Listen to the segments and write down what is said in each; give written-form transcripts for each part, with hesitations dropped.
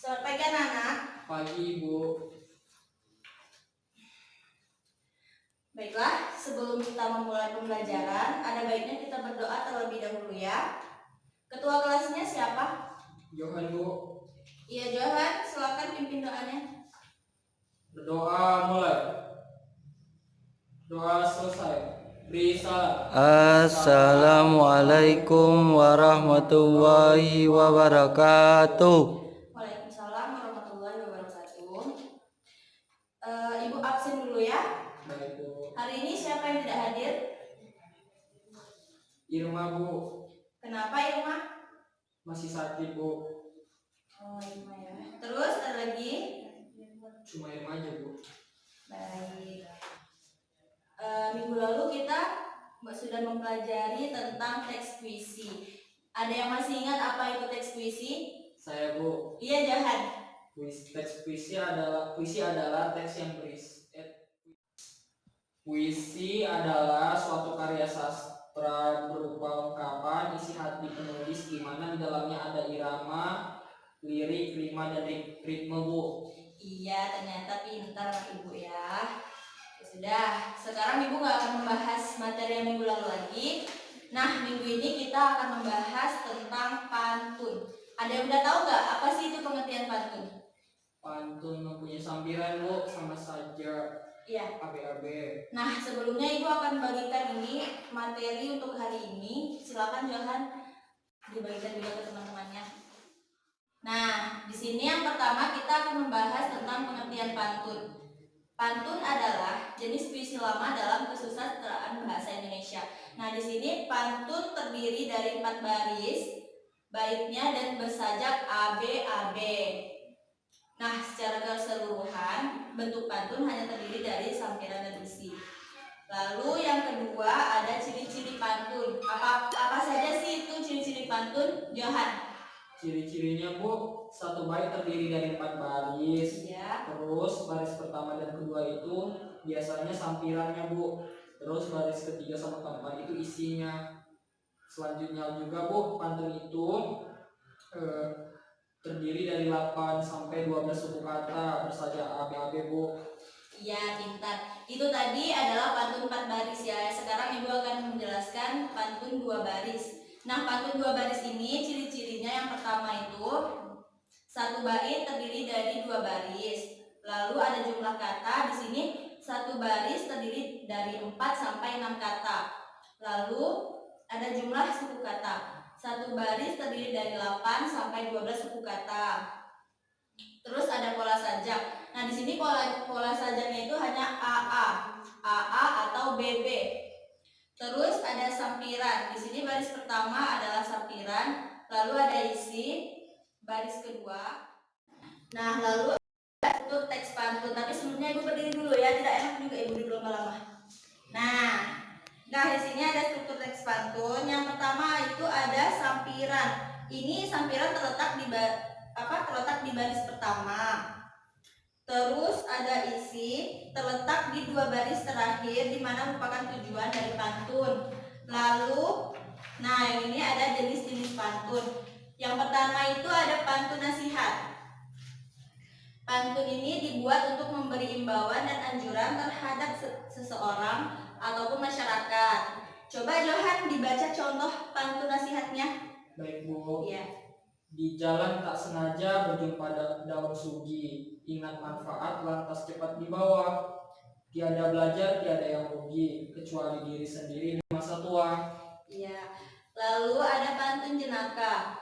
Selamat pagi anak-anak. Pagi Ibu. Baiklah, sebelum kita memulai pembelajaran, ada baiknya kita berdoa terlebih dahulu ya. Ketua kelasnya siapa? Johan Bu. Iya Johan, silakan pimpin doanya. Berdoa mulai. Doa selesai. Beri salam. Assalamualaikum warahmatullahi wabarakatuh. Waalaikumsalam warahmatullahi wabarakatuh. Ibu absen dulu ya. Baik Bu. Hari ini siapa yang tidak hadir? Irma Bu. Kenapa Irma? Masih sakit Bu. Oh Irma ya. Terus ada lagi? Cuma Irma aja Bu. Baik. Minggu lalu kita sudah mempelajari tentang teks puisi. Ada yang masih ingat apa itu teks puisi? Saya Bu. Iya Johan. Teks puisi adalah teks yang puisi adalah suatu karya sastra berupa ungkapan isi hati penulis di mana di dalamnya ada irama, lirik, rima, dan ritme Bu. Iya, ternyata pintar Ibu ya. Sudah, sekarang Ibu nggak akan membahas materi yang minggu lalu lagi. Nah, minggu ini kita akan membahas tentang pantun. Ada yang udah tahu nggak apa sih itu pengertian pantun? Pantun mempunyai sampiran Bu, sama saja Iya. AB. Nah, sebelumnya Ibu akan bagikan ini materi untuk hari ini. Silakan Johan dibagikan juga ke teman-temannya. Nah, di sini yang pertama kita akan membahas tentang pengertian pantun. Pantun adalah jenis puisi lama dalam kesusastraan bahasa Indonesia. Nah, di sini pantun terdiri dari 4 baris, baitnya dan bersajak ABAB. Nah, secara keseluruhan bentuk pantun hanya terdiri dari sampiran dan isi. Lalu yang kedua ada ciri-ciri pantun. Apa saja sih itu ciri-ciri pantun, Johan? Ciri-cirinya Bu, satu bait terdiri dari 4 baris. Ya. Terus baris pertama dan kedua itu biasanya sampirannya Bu. Terus baris ketiga sama keempat itu isinya. Selanjutnya juga Bu, pantun itu terdiri dari 8 sampai 12 suku kata bersajak ABAB Bu. Iya, pintar. Itu tadi adalah pantun 4 baris ya. Sekarang Ibu akan menjelaskan pantun 2 baris. Nah, pantun 2 baris ini ciri-cirinya yang pertama itu satu bait terdiri dari 2 baris. Lalu ada jumlah kata di sini satu baris terdiri dari 4 sampai 6 kata. Lalu ada jumlah suku kata. Satu baris terdiri dari 8 sampai 12 suku kata. Terus ada pola sajak. Nah, di sini pola sajaknya itu hanya AA atau BB. Terus ada sampiran. Di sini baris pertama adalah sampiran, lalu ada isi, baris kedua. Nah, lalu itu teks pantun. Tapi sebelumnya Ibu berdiri dulu ya, tidak enak juga Ibu duduk lama-lama. Nah, di sini ada struktur teks pantun. Yang pertama itu ada sampiran. Ini sampiran terletak di baris pertama. Terus ada isi terletak di 2 baris terakhir di mana merupakan tujuan dari pantun. Lalu, nah yang ini ada jenis-jenis pantun. Yang pertama itu ada pantun nasihat. Pantun ini dibuat untuk memberi imbauan dan anjuran terhadap seseorang ataupun masyarakat. Coba Johan dibaca contoh pantun nasihatnya. Baik Bu. Iya. Di jalan tak sengaja berjumpa daun sugi. Ingat manfaat lantas cepat dibawa. Tiada belajar, tiada yang rugi, kecuali diri sendiri di masa tua. Iya. Lalu ada pantun jenaka.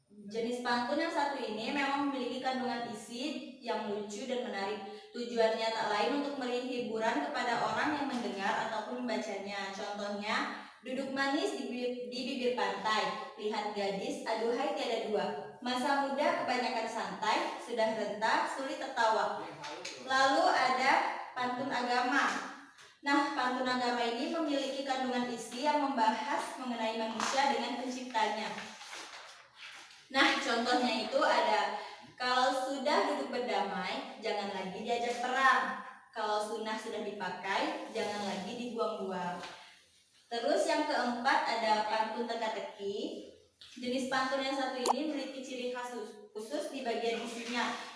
Jenis pantun yang satu ini memang memiliki kandungan isi yang lucu dan menarik. Tujuannya tak lain untuk memberi hiburan kepada orang yang mendengar ataupun membacanya. Contohnya, duduk manis di bibir pantai, lihat gadis, aduhai tiada dua. Masa muda kebanyakan santai, sudah renta, sulit tertawa. Lalu ada pantun agama. Nah, pantun agama ini memiliki kandungan isi yang membahas mengenai manusia dengan penciptanya. Nah, contohnya itu ada, kalau sudah duduk berdamai, jangan lagi diajak perang. Kalau sunnah sudah dipakai, jangan lagi dibuang-buang. Terus yang keempat ada pantun teka-teki. Jenis pantun yang satu ini memiliki ciri khas khusus di bagian isinya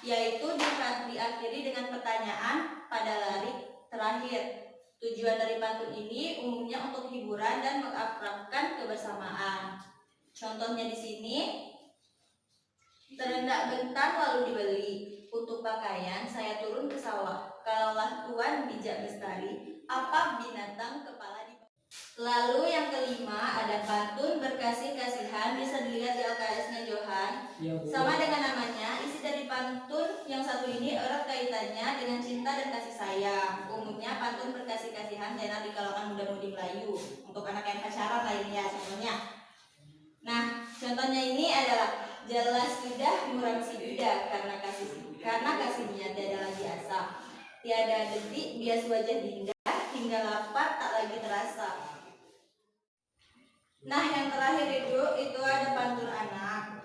yaitu diakhiri dengan pertanyaan pada lari terakhir. Tujuan dari pantun ini umumnya untuk hiburan dan mengakrabkan kebersamaan. Contohnya di sini, terendak bentar lalu dibeli. Untuk pakaian saya turun ke sawah. Kalaulah Tuan bijak bestari, apa binatang kepala di bawah. Lalu yang kelima ada pantun berkasih-kasihan, bisa dilihat di LKS-nya Johan. Ya, Bu. Sama dengan namanya, isi dari pantun yang satu ini erat kaitannya dengan cinta dan kasih sayang. Umumnya pantun berkasih-kasihan tenar di kalangan muda-mudi Melayu. Untuk anak yang pacaran lainnya contohnya. Nah, contohnya ini adalah jelas sudah muram si duda karena kasihnya tiada lagi asa. Tiada detik bias wajah dinda, hingga lapar tak lagi terasa. Nah, yang terakhir itu ada pantun anak.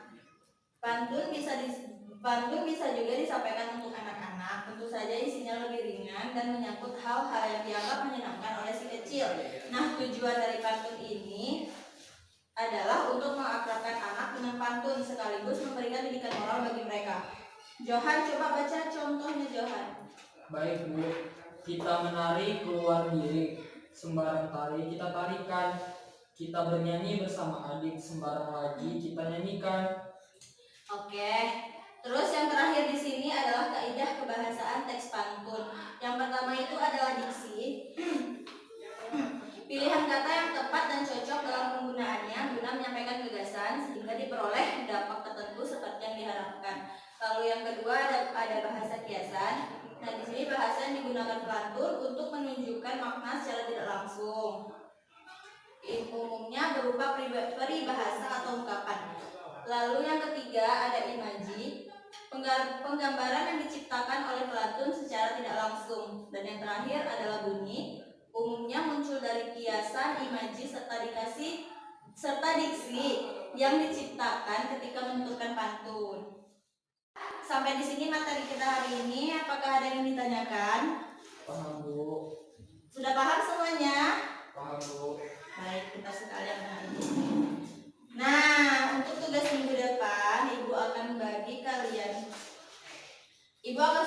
Pantun bisa juga disampaikan untuk anak-anak. Tentu saja isinya lebih ringan dan menyangkut hal-hal yang dianggap menyenangkan oleh si kecil. Nah, tujuan dari pantun ini adalah untuk mengakrabkan anak dengan pantun sekaligus memberikan didikan moral bagi mereka. Johan, coba baca contohnya Johan. Baik, Bu. Kita menari keluar diri, sembarang tari kita tarikan. Kita bernyanyi bersama adik, sembarang lagi kita nyanyikan. Oke. Terus yang terakhir di sini adalah kaidah kebahasaan teks pantun. Yang pertama itu adalah diksi. Pilihan kata yang tepat dan cocok dalam penggunaannya guna menyampaikan gagasan sehingga diperoleh dampak tertentu seperti yang diharapkan. Lalu yang kedua ada bahasa kiasan. Nah, di sini bahasa yang digunakan pelantun untuk menunjukkan makna secara tidak langsung. Umumnya berupa peribahasa atau ungkapan. Lalu yang ketiga ada imaji, penggambaran yang diciptakan oleh pelantun secara tidak langsung. Dan yang terakhir adalah bunyi, umumnya muncul dari kiasan, imaji, serta diksi yang diciptakan ketika menuturkan pantun. Sampai di sini materi kita hari ini. Apakah ada yang ditanyakan? Paham, Bu. Sudah paham semuanya? Paham, Bu. Baik, kita sekalian hari ini. Nah, untuk tugas minggu depan, Ibu akan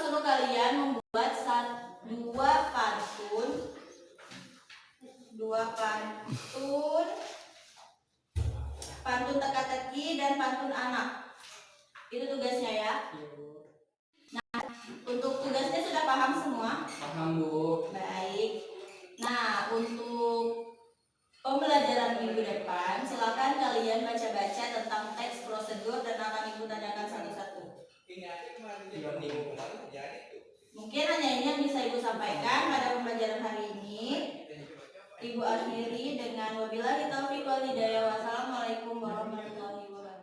suruh kalian membuat dua pantun teka-teki dan pantun anak. Itu tugasnya ya. Iya, Bu. Untuk tugasnya sudah paham semua? Paham, Bu. Baik. Nah, untuk pembelajaran minggu depan, silakan kalian baca-baca tentang teks prosedur dan akan Ibu tanyakan satu-satu. Mungkin hanya ini yang bisa Ibu sampaikan pada pembelajaran hari ini. Ibu akhiri